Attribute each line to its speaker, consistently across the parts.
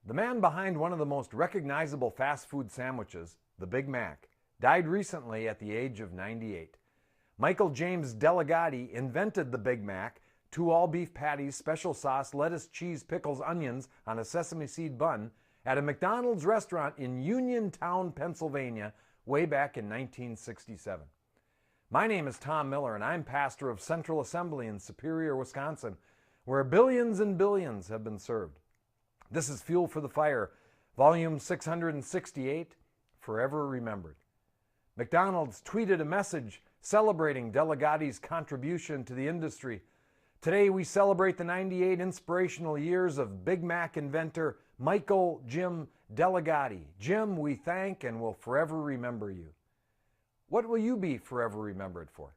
Speaker 1: The man behind one of the most recognizable fast food sandwiches, the Big Mac, died recently at the age of 98. Michael James Delegati invented the Big Mac, 2 all-beef patties, special sauce, lettuce, cheese, pickles, onions on a sesame seed bun at a McDonald's restaurant in Uniontown, Pennsylvania, way back in 1967. My name is Tom Miller, and I'm pastor of Central Assembly in Superior, Wisconsin, where billions and billions have been served. This is Fuel for the Fire, volume 668, Forever Remembered. McDonald's tweeted a message celebrating Delegati's contribution to the industry. Today we celebrate the 98 inspirational years of Big Mac inventor Michael Jim Delegati. Jim, we thank and will forever remember you. What will you be forever remembered for?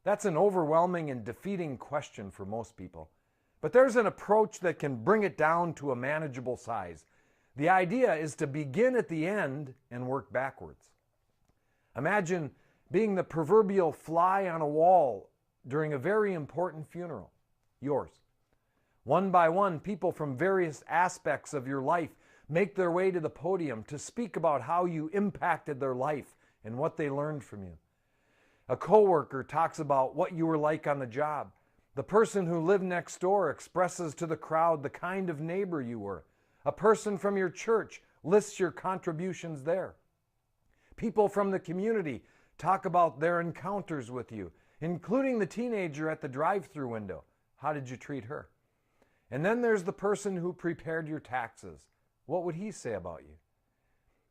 Speaker 1: That's an overwhelming and defeating question for most people. But there's an approach that can bring it down to a manageable size. The idea is to begin at the end and work backwards. Imagine being the proverbial fly on a wall during a very important funeral, yours. One by one, people from various aspects of your life make their way to the podium to speak about how you impacted their life and what they learned from you. A coworker talks about what you were like on the job. The person who lived next door expresses to the crowd the kind of neighbor you were. A person from your church lists your contributions there. People from the community talk about their encounters with you, including the teenager at the drive-thru window. How did you treat her? And then there's the person who prepared your taxes. What would he say about you?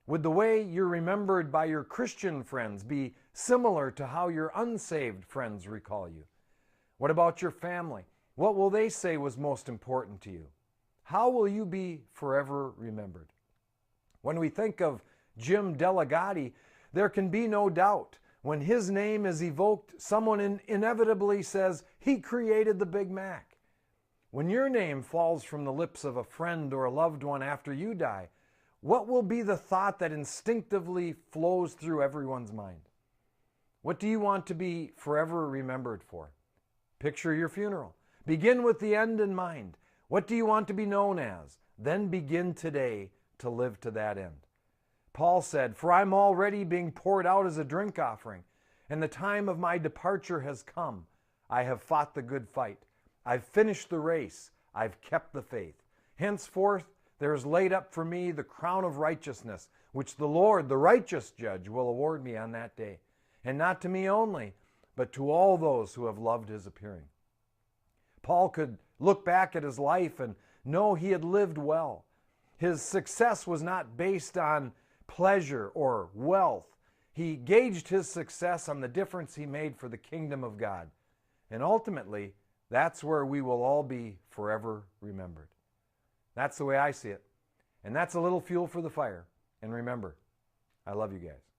Speaker 1: Would the way you're remembered by your Christian friends be similar to how your unsaved friends recall you? What about your family? What will they say was most important to you? How will you be forever remembered? When we think of Jim Delegati, there can be no doubt. When his name is evoked, someone inevitably says, he created the Big Mac. When your name falls from the lips of a friend or a loved one after you die, what will be the thought that instinctively flows through everyone's mind? What do you want to be forever remembered for? Picture your funeral. Begin with the end in mind. What do you want to be known as? Then begin today to live to that end. Paul said, "For I'm already being poured out as a drink offering, and the time of my departure has come. I have fought the good fight. I've finished the race. I've kept the faith. Henceforth there is laid up for me the crown of righteousness, which the Lord, the righteous judge, will award me on that day. And not to me only, but to all those who have loved his appearing." Paul could look back at his life and know he had lived well. His success was not based on pleasure or wealth. He gauged his success on the difference he made for the kingdom of God. And ultimately, that's where we will all be forever remembered. That's the way I see it. And that's a little fuel for the fire. And remember, I love you guys.